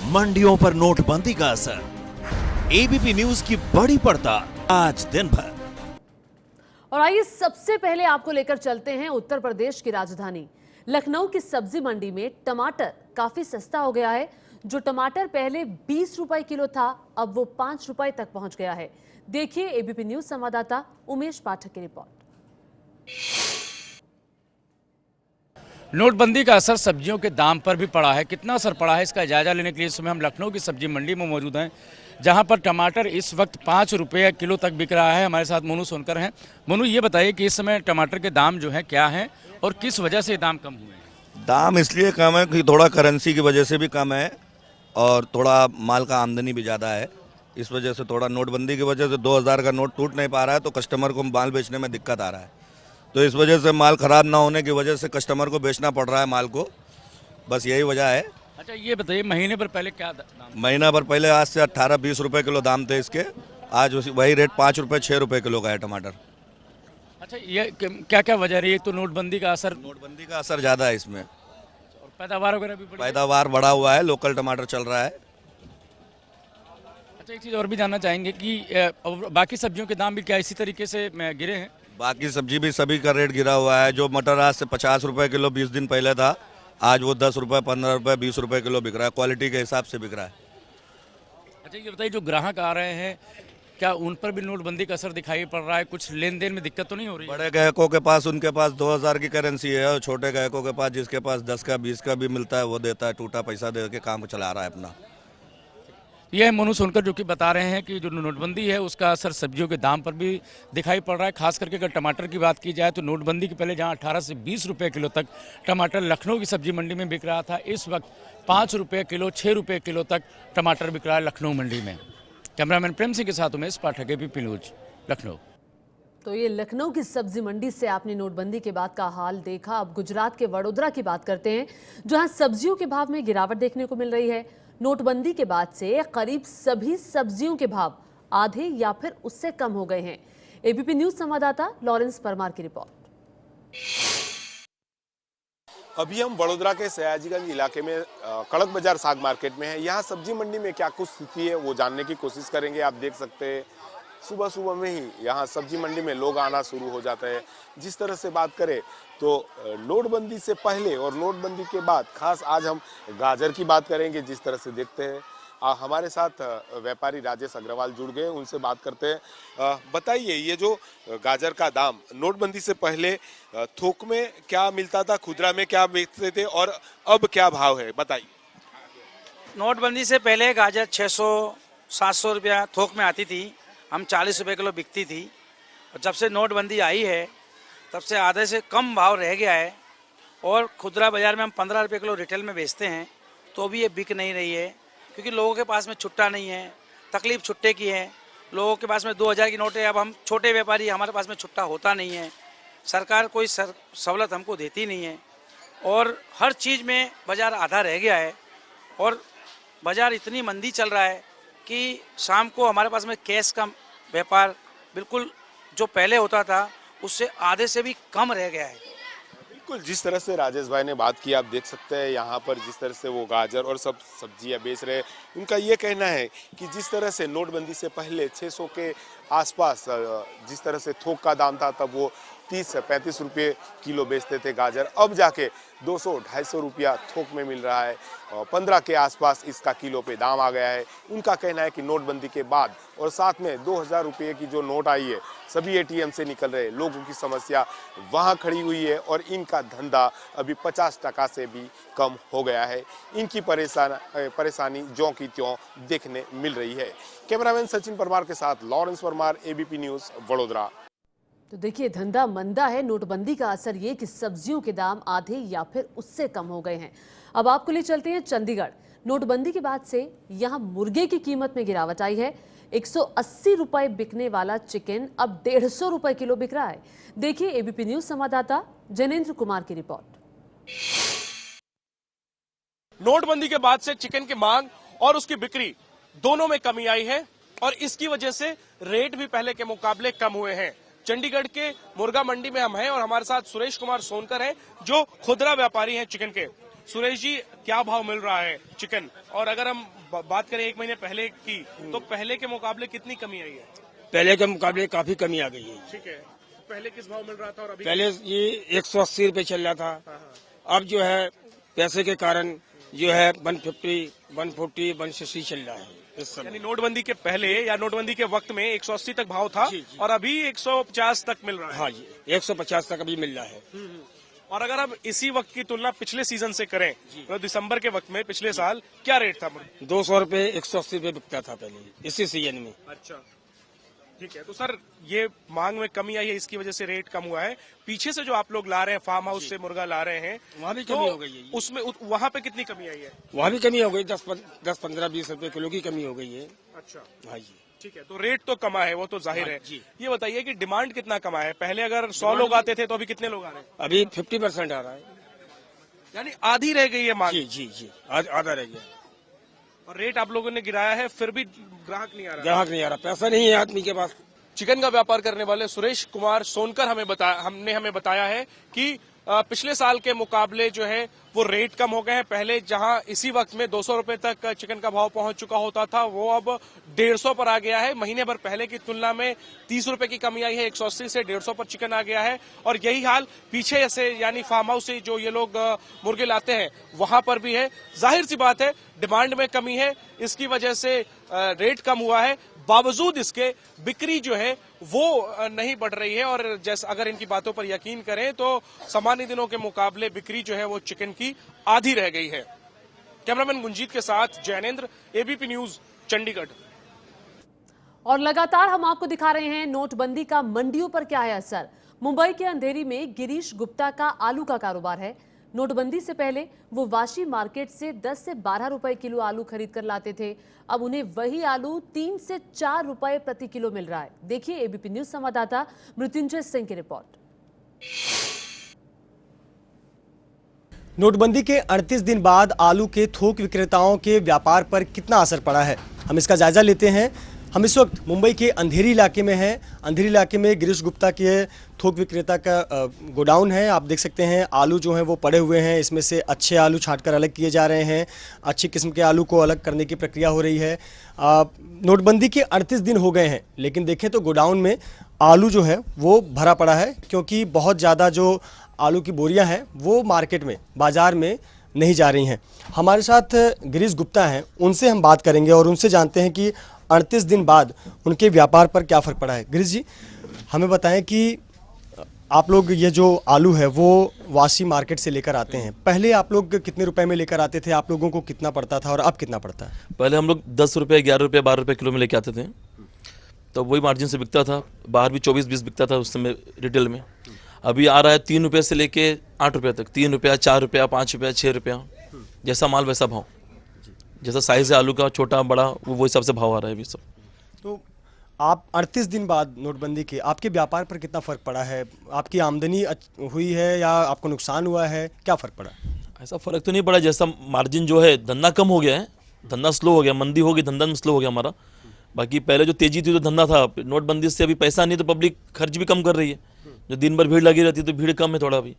मंडियों पर नोटबंदी का असर, एबीपी न्यूज की बड़ी पड़ताल आज दिन भर। और आइए सबसे पहले आपको लेकर चलते हैं उत्तर प्रदेश की राजधानी लखनऊ की सब्जी मंडी में। टमाटर काफी सस्ता हो गया है। जो टमाटर पहले 20 रुपए किलो था, अब वो 5 रुपए तक पहुंच गया है। देखिए एबीपी न्यूज संवाददाता उमेश पाठक की रिपोर्ट। नोटबंदी का असर सब्जियों के दाम पर भी पड़ा है। कितना असर पड़ा है इसका जायजा लेने के लिए इस समय हम लखनऊ की सब्जी मंडी में मौजूद हैं, जहां पर टमाटर इस वक्त 5 रुपये किलो तक बिक रहा है। हमारे साथ मोनू सोनकर हैं। मोनू, ये बताइए कि इस समय टमाटर के दाम जो हैं क्या हैं और किस वजह से दाम कम हुए हैं? दाम इसलिए कम है कि थोड़ा करेंसी की वजह से भी कम है और थोड़ा माल का आमदनी भी ज़्यादा है। इस वजह से थोड़ा नोटबंदी की वजह से 2000 का नोट टूट नहीं पा रहा है, तो कस्टमर को माल बेचने में दिक्कत आ रहा है। तो इस वजह से माल ख़राब ना होने की वजह से कस्टमर को बेचना पड़ रहा है माल को, बस यही वजह है। अच्छा, ये बताइए महीने भर पहले क्या दाम? महीना भर पहले आज से 18-20 रुपये किलो दाम थे इसके, आज वही रेट 5 रुपये 6 रुपये किलो का है टमाटर। अच्छा, ये क्या क्या वजह रही है? तो नोटबंदी का असर ज़्यादा है इसमें, और पैदावार वगैरह भी बढ़ी है? पैदावार बढ़ा हुआ है, लोकल टमाटर चल रहा है। अच्छा, एक चीज़ और भी जानना चाहेंगे कि बाकी सब्जियों के दाम भी क्या इसी तरीके से गिरे हैं? बाकी सब्जी भी सभी का रेट गिरा हुआ है। जो मटर आज से 50 रुपये किलो 20 दिन पहले था, आज वो 10 रुपये 15 रुपये 20 रुपये किलो बिक रहा है। क्वालिटी के हिसाब से बिक रहा है। अच्छा, ये बताइए जो ग्राहक आ रहे हैं, क्या उन पर भी नोटबंदी का असर दिखाई पड़ रहा है? कुछ लेन देन में दिक्कत तो नहीं हो रही? बड़े ग्राहकों के पास उनके पास 2000 की करेंसी है, और छोटे ग्राहकों के पास जिसके पास 10 का 20 का भी मिलता है वो देता है, टूटा पैसा दे के काम चला रहा है अपना। ये है मोनू सोनकर जो कि बता रहे हैं कि जो नोटबंदी है उसका असर सब्जियों के दाम पर भी दिखाई पड़ रहा है। खास करके अगर टमाटर की बात की जाए तो नोटबंदी के पहले जहां 18 से 20 रुपये किलो तक टमाटर लखनऊ की सब्जी मंडी में बिक रहा था, इस वक्त 5 रुपये किलो 6 रुपये किलो तक टमाटर बिक रहा है लखनऊ मंडी में। कैमरामैन प्रेम सिंह के साथ उमेश पाठक, एबीपी न्यूज, लखनऊ। तो ये लखनऊ की सब्जी मंडी से आपने नोटबंदी के बाद का हाल देखा। अब गुजरात के वडोदरा की बात करते हैं, जहां सब्जियों के भाव में गिरावट देखने को मिल रही है। नोटबंदी के बाद से करीब सभी सब्जियों के भाव आधे या फिर उससे कम हो गए हैं। एबीपी न्यूज संवाददाता लॉरेंस परमार की रिपोर्ट। अभी हम वडोदरा के सयाजीगंज इलाके में कड़क बाजार साग मार्केट में है। यहाँ सब्जी मंडी में क्या कुछ स्थिति है वो जानने की कोशिश करेंगे। आप देख सकते हैं सुबह सुबह में ही यहाँ सब्जी मंडी में लोग आना शुरू हो जाते हैं। जिस तरह से बात करें तो नोटबंदी से पहले और नोटबंदी के बाद, खास आज हम गाजर की बात करेंगे। जिस तरह से देखते हैं हमारे साथ व्यापारी राजेश अग्रवाल जुड़ गए, उनसे बात करते हैं। बताइए, ये जो गाजर का दाम नोटबंदी से पहले थोक में क्या मिलता था, खुदरा में क्या बेचते थे और अब क्या भाव है, बताइए। नोटबंदी से पहले गाजर 600-700 रुपया थोक में आती थी, हम 40 रुपये किलो बिकती थी। और जब से नोटबंदी आई है तब से आधे से कम भाव रह गया है, और खुदरा बाजार में हम 15 रुपये किलो रिटेल में बेचते हैं तो भी ये बिक नहीं रही है, क्योंकि लोगों के पास में छुट्टा नहीं है। तकलीफ छुट्टे की है, लोगों के पास में 2000 की नोट है। अब हम छोटे व्यापारी, हमारे पास में छुट्टा होता नहीं है। सरकार कोई सहूलत हमको देती नहीं है, और हर चीज़ में बाज़ार आधा रह गया है। और बाज़ार इतनी मंदी चल रहा है कि शाम को हमारे पास में कैश का व्यापार बिल्कुल जो पहले होता था उससे आधे से भी कम रह गया है। बिल्कुल, जिस तरह से राजेश भाई ने बात की, आप देख सकते हैं यहाँ पर जिस तरह से वो गाजर और सब सब्जियाँ बेच रहे हैं। उनका ये कहना है कि जिस तरह से नोटबंदी से पहले 600 के आसपास जिस तरह से थोक का दाम था, तब वो 30 से 35 रुपये किलो बेचते थे गाजर, अब जाके 200-250 रुपया थोक में मिल रहा है, और 15 के आसपास इसका किलो पे दाम आ गया है। उनका कहना है कि नोटबंदी के बाद और साथ में 2000 रुपये की जो नोट आई है, सभी एटीएम से निकल रहे लोगों की समस्या वहाँ खड़ी हुई है, और इनका धंधा अभी 50% से भी कम हो गया है। इनकी परेशानी ज्यों की त्यों देखने मिल रही है। कैमरामैन सचिन परमार के साथ Lawrence Parmar, ABP news, Vadodara. तो देखिए, धंधा मंदा है। नोटबंदी का असर ये कि सब्जियों के दाम आधे या फिर उससे कम हो गए हैं। अब आपको ले चलते हैं चंडीगढ़। नोटबंदी के बाद से यहां मुर्गे की कीमत में गिरावट आई है। 180 रुपए बिकने वाला चिकन अब 150 रुपए किलो बिक रहा है। देखिए एबीपी न्यूज संवाददाता जनेंद्र कुमार की रिपोर्ट। नोटबंदी के बाद से चिकन की मांग और उसकी बिक्री दोनों में कमी आई है, और इसकी वजह से रेट भी पहले के मुकाबले कम हुए हैं। चंडीगढ़ के मुर्गा मंडी में हम हैं और हमारे साथ सुरेश कुमार सोनकर हैं, जो खुदरा व्यापारी हैं चिकन के। सुरेश जी, क्या भाव मिल रहा है चिकन? और अगर हम बात करें 1 महीने पहले की, तो पहले के मुकाबले कितनी कमी आई है? पहले के मुकाबले काफी कमी आ गई है। ठीक है, पहले किस भाव मिल रहा था और अभी? पहले ये 180 रुपए चल रहा था, अब जो है पैसे के कारण जो है 150, 140, 160 चल रहा है इस समय। यानी नोटबंदी के पहले या नोटबंदी के वक्त में 180 तक भाव था और अभी 150 तक मिल रहा है। हाँ जी, 150 तक अभी मिल रहा है। और अगर हम इसी वक्त की तुलना पिछले सीजन से करें, तो दिसंबर के वक्त में पिछले साल क्या रेट था? 200 रुपए, 180 रुपए बिकता था पहले इसी सीजन में। अच्छा, ठीक है। तो सर, ये मांग में कमी आई है, इसकी वजह से रेट कम हुआ है। पीछे से जो आप लोग ला रहे हैं, फार्म हाउस से मुर्गा ला रहे हैं, वहाँ भी कमी हो गई है। उसमें वहाँ पे कितनी कमी आई है? वहाँ भी कमी हो गई, 10-15, 20 रुपए किलो की कमी हो गई है। अच्छा, हाँ जी, ठीक है। तो रेट तो कमा है, वो तो जाहिर है। जी। ये बताइए कि डिमांड कितना कमा है? पहले अगर 100 लोग आते थे तो अभी कितने लोग आ रहे हैं? अभी 50% आ रहा है। यानी आधी रह गई है मांग। जी जी जी, आधा रह गया। और रेट आप लोगों ने गिराया है, फिर भी ग्राहक नहीं आ रहा। ग्राहक नहीं आ रहा, पैसा नहीं है आदमी के पास। चिकन का व्यापार करने वाले सुरेश कुमार सोनकर हमें बताया है कि पिछले साल के मुकाबले जो है वो रेट कम हो गए हैं। पहले जहां इसी वक्त में 200 रुपए तक चिकन का भाव पहुंच चुका होता था, वो अब 150 पर आ गया है। महीने भर पहले की तुलना में 30 रुपए की कमी आई है, 180 से 150 पर चिकन आ गया है। और यही हाल पीछे से यानी फार्म हाउस से जो ये लोग मुर्गे लाते हैं वहां पर भी है। जाहिर सी बात है, डिमांड में कमी है, इसकी वजह से रेट कम हुआ है। बावजूद इसके बिक्री जो है वो नहीं बढ़ रही है। और जैसे अगर इनकी बातों पर यकीन करें तो सामान्य दिनों के मुकाबले बिक्री जो है वो चिकन की आधी रह गई है। कैमरामैन गुंजीत के साथ जैनेंद्र, एबीपी न्यूज, चंडीगढ़। और लगातार हम आपको दिखा रहे हैं नोटबंदी का मंडियों पर क्या है असर। मुंबई के अंधेरी में गिरीश गुप्ता का आलू का कारोबार है। नोटबंदी से पहले वो वाशी मार्केट से 10 से 12 रुपए किलो आलू खरीद कर लाते थे। अब उन्हें वही आलू 3 से 4 रुपए प्रति किलो मिल रहा है। देखिए एबीपी न्यूज संवाददाता मृत्युंजय सिंह की रिपोर्ट। नोटबंदी के 38 दिन बाद आलू के थोक विक्रेताओं के व्यापार पर कितना असर पड़ा है, हम इसका जायजा लेते हैं। हम इस वक्त मुंबई के अंधेरी इलाके में हैं। अंधेरी इलाके में गिरीश गुप्ता के थोक विक्रेता का गोडाउन है। आप देख सकते हैं आलू जो हैं वो पड़े हुए हैं। इसमें से अच्छे आलू छांटकर अलग किए जा रहे हैं। अच्छी किस्म के आलू को अलग करने की प्रक्रिया हो रही है। नोटबंदी के 38 दिन हो गए हैं, लेकिन देखें तो गोडाउन में आलू जो है वो भरा पड़ा है, क्योंकि बहुत ज़्यादा जो आलू की बोरियाँ हैं वो मार्केट में, बाज़ार में नहीं जा रही हैं। हमारे साथ गिरीश गुप्ता हैं, उनसे हम बात करेंगे और उनसे जानते हैं कि 38 दिन बाद उनके व्यापार पर क्या फ़र्क पड़ा है। गिरीश जी, हमें बताएं कि आप लोग ये जो आलू है वो वाशी मार्केट से लेकर आते हैं। पहले आप लोग कितने रुपए में लेकर आते थे, आप लोगों को कितना पड़ता था और अब कितना पड़ता है? पहले हम लोग 10 रुपये, 11 रुपये, 12 रुपये किलो में लेके आते थे, तो वही मार्जिन से बिकता था। बाहर भी 24-20 बिकता था उस समय रिटेल में। अभी आ रहा है 3 रुपये से लेके 8 रुपये तक। 3 रुपया, 4 रुपया, 5 रुपया, 6 रुपया, जैसा माल वैसा भाव। जैसा साइज़ है आलू का, छोटा बड़ा, वो हिसाब से भाव आ रहा है अभी सब। तो आप 38 दिन बाद नोटबंदी के आपके व्यापार पर कितना फ़र्क पड़ा है? आपकी आमदनी हुई है या आपको नुकसान हुआ है, क्या फ़र्क पड़ा? ऐसा फ़र्क तो नहीं पड़ा। जैसा मार्जिन जो है, धंधा कम हो गया है, धंधा स्लो हो गया, मंदी हो गई, धंधा स्लो हो गया हमारा। बाकी पहले जो तेज़ी थी तो धंधा था, नोटबंदी से अभी पैसा नहीं तो पब्लिक खर्च भी कम कर रही है। जो दिन भर भीड़ लगी रहती है तो भीड़ कम है थोड़ा अभी।